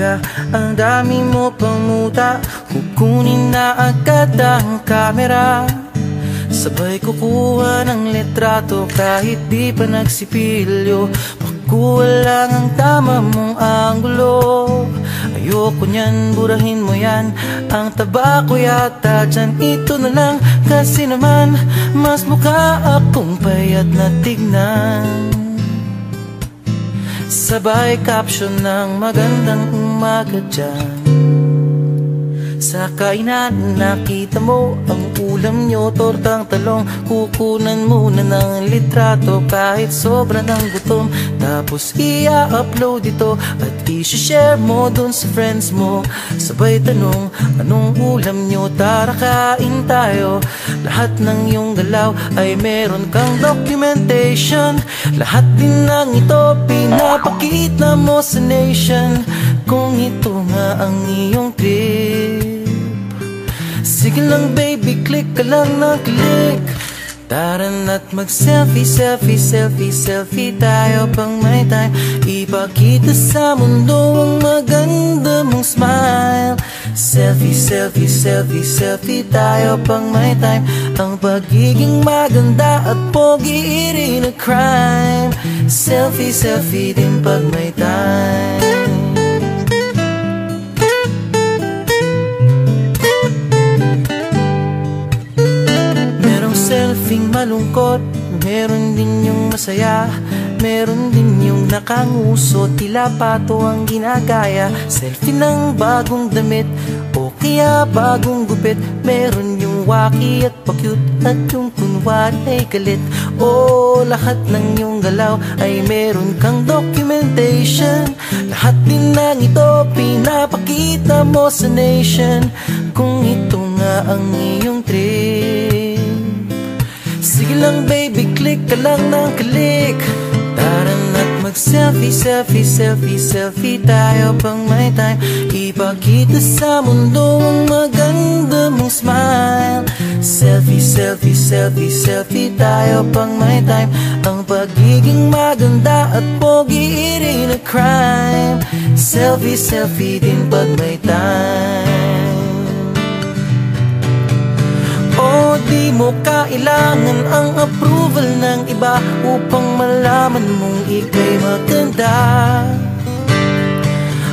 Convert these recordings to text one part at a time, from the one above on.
umaga, ang dami mo pang muta. Kukunin na agad ang kamera, sabay kukuha ng litrato kahit di pa nagsipilyo. Makuha lang ang tama mong anggulo. Ayoko niyan, burahin mo yan. Ang taba ko yata dyan, ito na lang. Kasi naman, mas mukha akong payat na tignan. Sabay caption ng magandang umaga dyan. Sa kainan nakita mo ang ulam nyo, tortang talong. Kukunan muna ng litrato kahit sobra ng gutom. Tapos i-upload ito at i-share mo dun sa friends mo. Sabay tanong, anong ulam nyo? Tara kain tayo. Lahat ng iyong galaw ay meron kang documentation. Lahat din ng ito pinapakita mo sa nation. Kung ito nga ang iyong trip, sige lang baby, click ka lang ng click. Tara na't mag-selfie, selfie, selfie, selfie tayo pang may time. Ipakita sa mundo ang maganda mong smile. Selfie, selfie, selfie, selfie tayo pang may time. Ang pagiging maganda at pogi rin na crime. Selfie, selfie din pag may time. Selfie malungkot, meron din yung masaya. Meron din yung nakanguso, tila pato ang ginagaya. Selfie ng bagong damit o kaya bagong gupit. Meron yung waki at pa-cute at yung kunwari ay galit. O lahat ng yung galaw ay meron kang documentation. Lahat din ng ito pinapakita mo sa nation. Kung ito nga ang iyong trip, sige lang baby, click ka lang ng click. Tara na't mag-selfie, selfie, selfie, selfie tayo pang may time. Ipakita sa mundo ang maganda mong smile. Selfie, selfie, selfie, selfie tayo pang may time. Ang pagiging maganda at pogi rin na crime. Selfie, selfie din pag may time. O di mo kailangan ang approval ng iba upang malaman mong ika'y maganda.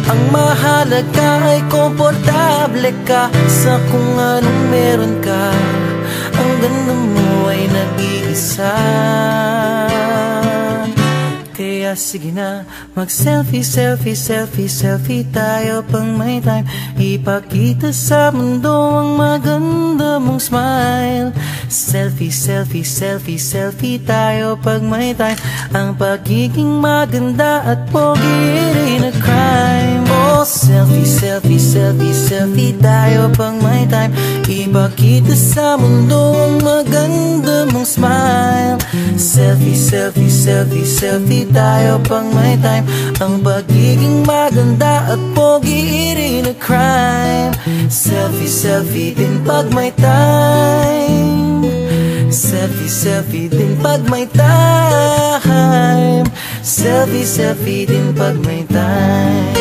Ang mahalaga ay komportable ka sa kung anong meron ka. Ang ganda mo ay nag-iisa. Kaya sige na, mag-selfie, selfie, selfie, selfie tayo pang may time. Ipakita sa mundo ang maganda mong smile. Selfie, selfie, selfie, selfie tayo pag may time. Ang pagiging maganda at pogi rin na crime. Oh, selfie, selfie, selfie, selfie tayo pang may time. Ipakita sa mundo ang maganda mong smile. Selfie, selfie, selfie, selfie tayo pang may time. Ang pagiging maganda at pogi rin na crime. Selfie, selfie din pag may time. Selfie, selfie din pag may time. Selfie, selfie din pag may time.